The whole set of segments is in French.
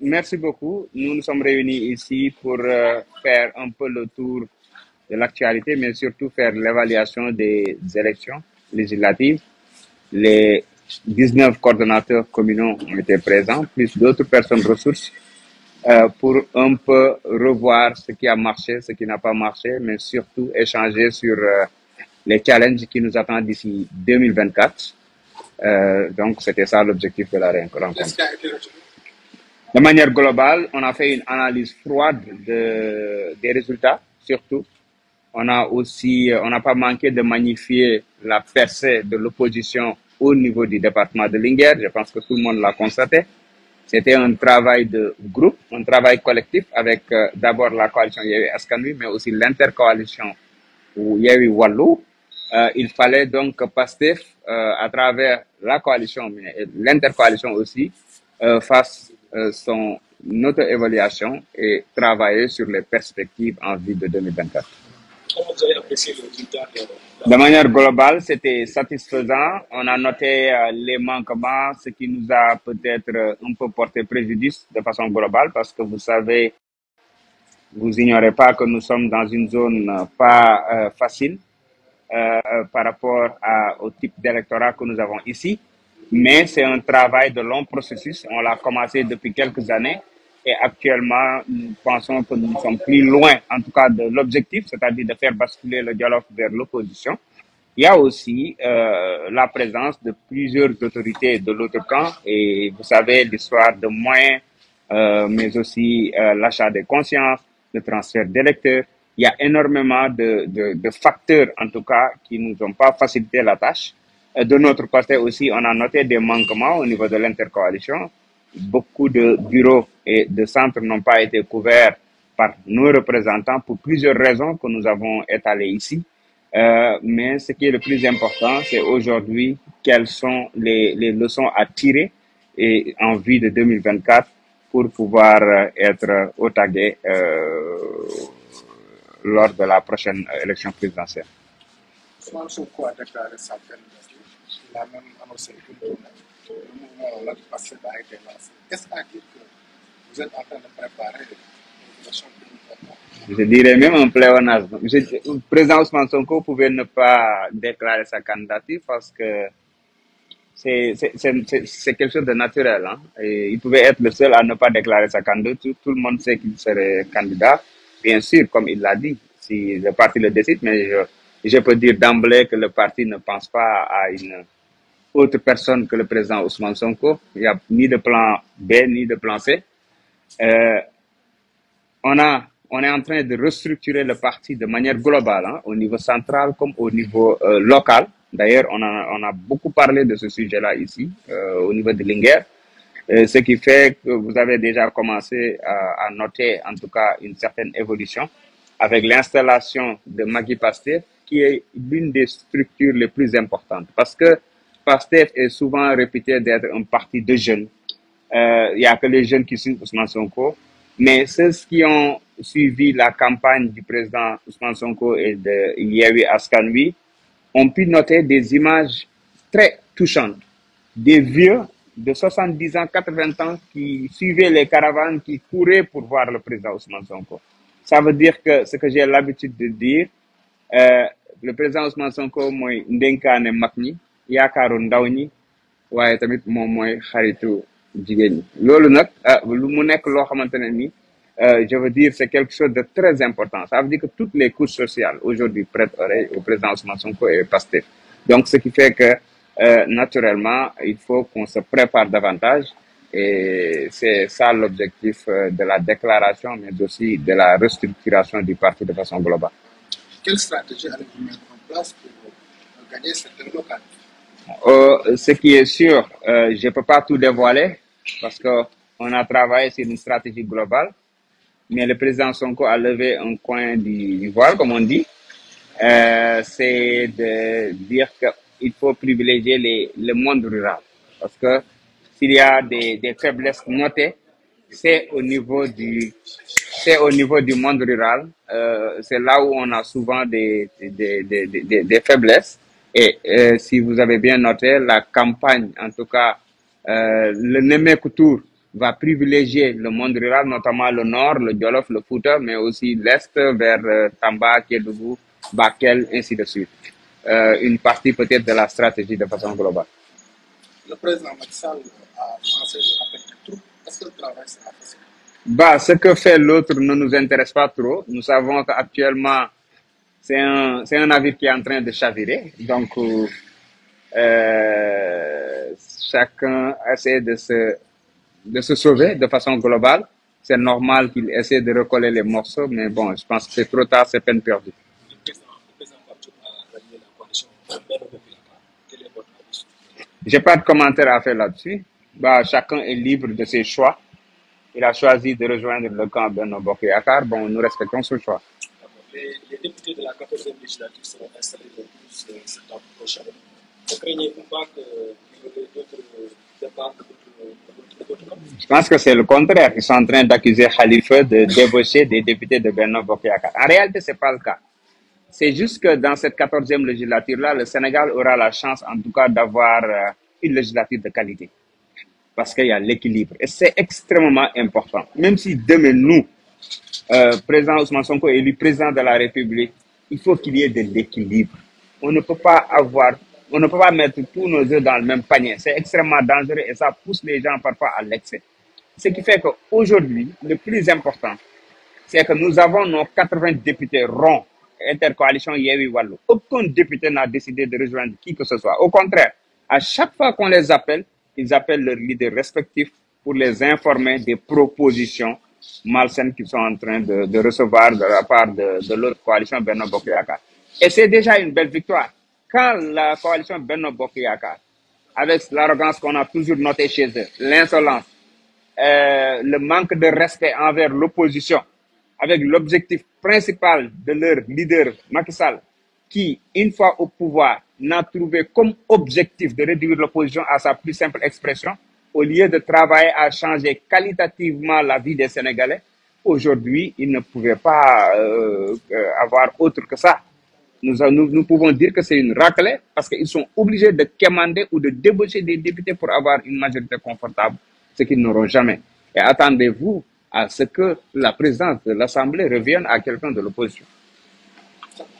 Merci beaucoup. Nous nous sommes réunis ici pour faire un peu le tour de l'actualité, mais surtout faire l'évaluation des élections législatives. Les 19 coordonnateurs communaux ont été présents, plus d'autres personnes ressources, pour un peu revoir ce qui a marché, ce qui n'a pas marché, mais surtout échanger sur les challenges qui nous attendent d'ici 2024. Donc, c'était ça l'objectif de la rencontre. De manière globale, on a fait une analyse froide des résultats, surtout. On n'a pas manqué de magnifier la percée de l'opposition au niveau du département de Linguère. Je pense que tout le monde l'a constaté. C'était un travail de groupe, un travail collectif avec d'abord la coalition Yewwi Askan Wi, mais aussi l'intercoalition Yewwi Wallu. Il fallait donc que Pastef, à travers la coalition, mais l'intercoalition aussi, fasse son auto-évaluation et travailler sur les perspectives en vue de 2024. Comment vous avez apprécié le résultat De manière globale, c'était satisfaisant. On a noté les manquements, ce qui nous a peut-être un peu porté préjudice de façon globale, parce que vous savez, vous ignorez pas que nous sommes dans une zone pas facile par rapport au type d'électorat que nous avons ici. Mais c'est un travail de long processus. On l'a commencé depuis quelques années. Et actuellement, nous pensons que nous sommes plus loin, en tout cas, de l'objectif, c'est-à-dire de faire basculer le dialogue vers l'opposition. Il y a aussi la présence de plusieurs autorités de l'autre camp. Et vous savez, l'histoire de moyens, mais aussi l'achat des consciences, le transfert d'électeurs. Il y a énormément de facteurs, en tout cas, qui nous ont pas facilité la tâche. De notre côté aussi, on a noté des manquements au niveau de l'intercoalition. Beaucoup de bureaux et de centres n'ont pas été couverts par nos représentants pour plusieurs raisons que nous avons étalées ici. Mais ce qui est le plus important, c'est aujourd'hui quelles sont les leçons à tirer et en vue de 2024 pour pouvoir être au taguet lors de la prochaine élection présidentielle. Ousmane Sonko a déclaré sa candidature. Il a même annoncé une tournée. Le mouvement là, Pastef a été lancé. Qu'est-ce à dire que vous êtes en train de préparer l'élection 2024? Je dirais même un pléonasme. Le président Ousmane Sonko pouvait ne pas déclarer sa candidature parce que c'est quelque chose de naturel. Hein? Et il pouvait être le seul à ne pas déclarer sa candidature. Tout le monde sait qu'il serait candidat. Bien sûr, comme il l'a dit, si le parti le décide, mais je peux dire d'emblée que le parti ne pense pas à une autre personne que le président Ousmane Sonko. Il n'y a ni de plan B, ni de plan C. On est en train de restructurer le parti de manière globale, hein, au niveau central comme au niveau local. D'ailleurs, on a beaucoup parlé de ce sujet-là ici, au niveau de Linguère. Ce qui fait que vous avez déjà commencé à noter, en tout cas, une certaine évolution avec l'installation de Magui Pastef, qui est l'une des structures les plus importantes. Parce que Pastef est souvent réputé d'être un parti de jeunes. Il n'y a que les jeunes qui suivent Ousmane Sonko. Mais ceux qui ont suivi la campagne du président Ousmane Sonko et de Yewwi Askan Wi ont pu noter des images très touchantes. Des vieux de 70 ans, 80 ans qui suivaient les caravanes, qui couraient pour voir le président Ousmane Sonko. Ça veut dire que ce que j'ai l'habitude de dire, le président Ousmane Sonko mooy ndenkaane mag ñi yaakaaru ndaw ñi waaye tamit moom mooy xaritu jigéen ñi loolu nag lu mu nekk loo xamante ne ni je veux dire c'est quelque chose de très important. Ça veut dire que toutes les couches sociales aujourd'hui prêtent oreille au président Ousmane Sonko et Pastef. Donc ce qui fait que naturellement il faut qu'on se prépare davantage et c'est ça l'objectif de la déclaration mais aussi de la restructuration du parti de façon globale. Quelle stratégie allez-vous mettre en place pour gagner cette locale? Ce qui est sûr, je ne peux pas tout dévoiler parce qu'on a travaillé sur une stratégie globale, mais le président Sonko a levé un coin du voile, comme on dit. C'est de dire qu'il faut privilégier le monde rural. Parce que s'il y a des faiblesses notées, c'est au niveau du monde rural. C'est là où on a souvent des faiblesses. Et si vous avez bien noté, la campagne, en tout cas, le Nemmeeku Tour va privilégier le monde rural, notamment le nord, le Jolof, le Fouta, mais aussi l'est vers Tamba, Kédougou, Bakel, ainsi de suite. Une partie peut-être de la stratégie de façon globale. Le président Macky Sall a lancé le rappel des troupes. Est-ce que le travail sera facile? Bah, ce que fait l'autre ne nous intéresse pas trop. Nous savons qu'actuellement, c'est un navire qui est en train de chavirer. Donc, chacun essaie de se sauver de façon globale. C'est normal qu'il essaie de recoller les morceaux, mais bon, je pense que c'est trop tard, c'est peine perdue. Le président Babtou a rallié la coalition Benno Bokk Yakaar. Quel est votre avis? J'ai pas de commentaire à faire là-dessus. Bah, chacun est libre de ses choix. Il a choisi de rejoindre le camp Benno Bokk Yakaar. Bon, nous respectons ce choix. Les députés de la 14e législature seront installés le 12 septembre prochain. Ne craignez-vous pas qu'il y ait d'autres départs de votre camp? Je pense que c'est le contraire. Ils sont en train d'accuser Khalifa de débaucher des députés de Benno Bokk Yakaar. En réalité, c'est pas le cas. C'est juste que dans cette 14e législature-là, le Sénégal aura la chance, en tout cas, d'avoir une législature de qualité. Parce qu'il y a l'équilibre. Et c'est extrêmement important. Même si demain, nous, président Ousmane Sonko est élu président de la République, il faut qu'il y ait de l'équilibre. On ne peut pas mettre tous nos œufs dans le même panier. C'est extrêmement dangereux et ça pousse les gens parfois à l'excès. Ce qui fait qu'aujourd'hui, le plus important, c'est que nous avons nos 80 députés ronds, intercoalition Yewwi Wallu. Aucun député n'a décidé de rejoindre qui que ce soit. Au contraire, à chaque fois qu'on les appelle, ils appellent leurs leaders respectifs pour les informer des propositions malsaines qu'ils sont en train de recevoir de la part de l'autre coalition Benno Bokk Yakaar. Et c'est déjà une belle victoire. Quand la coalition Benno Bokk Yakaar, avec l'arrogance qu'on a toujours notée chez eux, l'insolence, le manque de respect envers l'opposition, avec l'objectif principal de leur leader Macky Sall, qui, une fois au pouvoir, n'a trouvé comme objectif de réduire l'opposition à sa plus simple expression, au lieu de travailler à changer qualitativement la vie des Sénégalais. Aujourd'hui, ils ne pouvaient pas avoir autre que ça. Nous pouvons dire que c'est une raclée parce qu'ils sont obligés de quémander ou de débaucher des députés pour avoir une majorité confortable, ce qu'ils n'auront jamais. Et attendez-vous à ce que la présidence de l'Assemblée revienne à quelqu'un de l'opposition.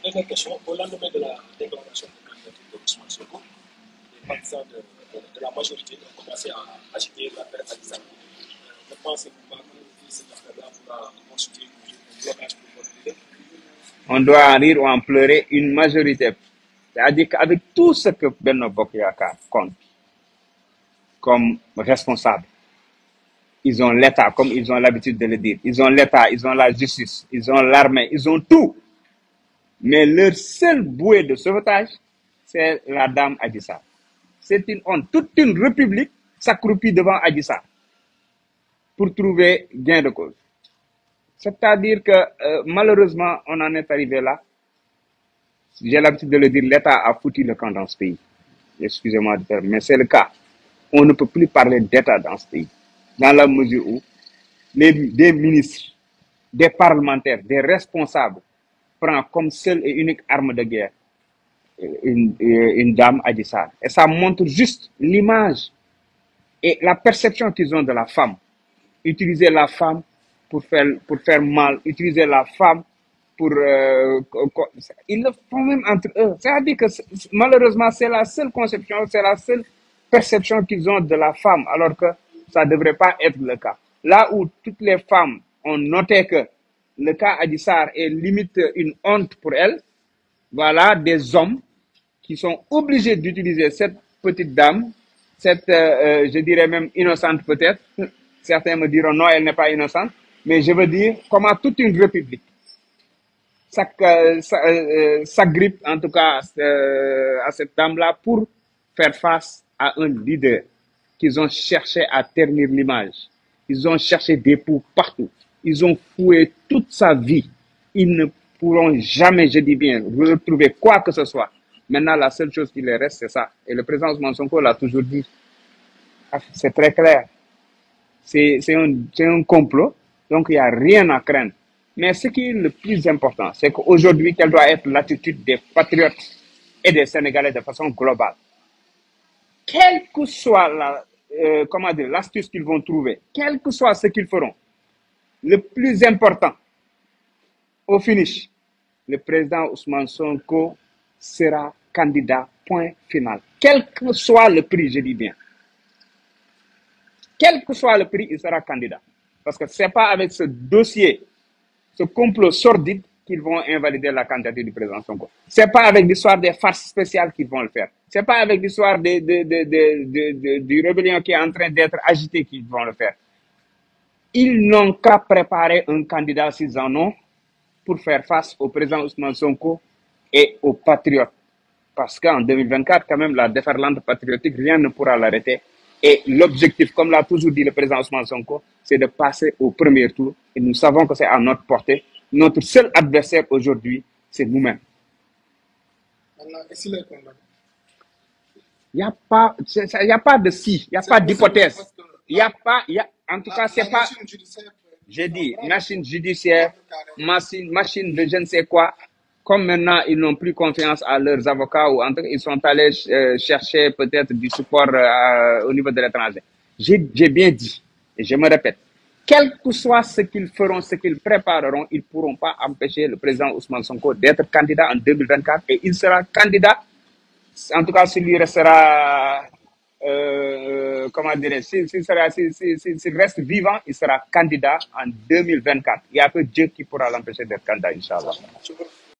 Dernière question. Au lendemain de la déclaration de candidature de Ousmane Sonko, les partisans de la majorité ont commencé à agiter l'affaire Adji Sarr. Ne pensez-vous pas que cette affaire-là pourra constituer un blocage pour votre leader? On doit en rire ou en pleurer une majorité. C'est-à-dire qu'avec tout ce que Benno Bokk Yakaar compte comme responsable, ils ont l'État, comme ils ont l'habitude de le dire. Ils ont l'État, ils ont la justice, ils ont l'armée, ils ont tout. Mais leur seule bouée de sauvetage, c'est la dame Adji Sarr. C'est une honte. Toute une république s'accroupit devant Adji Sarr pour trouver gain de cause. C'est-à-dire que malheureusement, on en est arrivé là. J'ai l'habitude de le dire, l'État a foutu le camp dans ce pays. Excusez-moi de faire, mais c'est le cas. On ne peut plus parler d'État dans ce pays. Dans la mesure où des ministres, des parlementaires, des responsables prennent comme seule et unique arme de guerre une dame Adji Sarr. Et ça montre juste l'image et la perception qu'ils ont de la femme. Utiliser la femme pour faire mal, utiliser la femme pour... ils le font même entre eux. C'est-à-dire que malheureusement, c'est la seule conception, c'est la seule perception qu'ils ont de la femme, alors que ça ne devrait pas être le cas. Là où toutes les femmes ont noté que le cas Adji Sarr est limite une honte pour elles, voilà des hommes qui sont obligés d'utiliser cette petite dame, cette, je dirais même innocente peut-être. Certains me diront non, elle n'est pas innocente, mais je veux dire comment toute une république s'agrippe en tout cas à cette dame-là pour faire face à un leader qu'ils ont cherché à ternir l'image. Ils ont cherché des poux partout. Ils ont fouillé toute sa vie. Ils ne pourront jamais, je dis bien, retrouver quoi que ce soit. Maintenant, la seule chose qui leur reste, c'est ça. Et le président Ousmane Sonko l'a toujours dit. C'est très clair. C'est un complot. Donc, il n'y a rien à craindre. Mais ce qui est le plus important, c'est qu'aujourd'hui, quelle doit être l'attitude des patriotes et des Sénégalais de façon globale. Quelle que soit comment dire, l'astuce qu'ils vont trouver, quel que soit ce qu'ils feront, le plus important, au finish, le président Ousmane Sonko sera candidat, point final. Quel que soit le prix, je dis bien. Quel que soit le prix, il sera candidat. Parce que ce n'est pas avec ce dossier, ce complot sordide qu'ils vont invalider la candidature du président Sonko. Ce n'est pas avec l'histoire des farces spéciales qu'ils vont le faire. Ce n'est pas avec l'histoire du rébellion qui est en train d'être agité qu'ils vont le faire. Ils n'ont qu'à préparer un candidat s'ils en ont pour faire face au président Ousmane Sonko et aux patriotes. Parce qu'en 2024, quand même, la déferlante patriotique, rien ne pourra l'arrêter. Et l'objectif, comme l'a toujours dit le président Ousmane Sonko, c'est de passer au premier tour. Et nous savons que c'est à notre portée. Notre seul adversaire aujourd'hui, c'est nous-mêmes. Maintenant, est-ce qu'il est condamné? Il n'y a pas de si, il n'y a pas d'hypothèse. Il n'y a pas, en tout cas, c'est pas, j'ai dit, machine judiciaire, machine de je ne sais quoi. Comme maintenant, ils n'ont plus confiance à leurs avocats ou en tout cas, ils sont allés chercher peut-être du support au niveau de l'étranger. J'ai bien dit, et je me répète, quel que soit ce qu'ils feront, ce qu'ils prépareront, ils ne pourront pas empêcher le président Ousmane Sonko d'être candidat en 2024 et il sera candidat, en tout cas, s'il lui restera, comment dirais s'il reste vivant, il sera candidat en 2024. Il n'y a que Dieu qui pourra l'empêcher d'être candidat, Inch'Allah.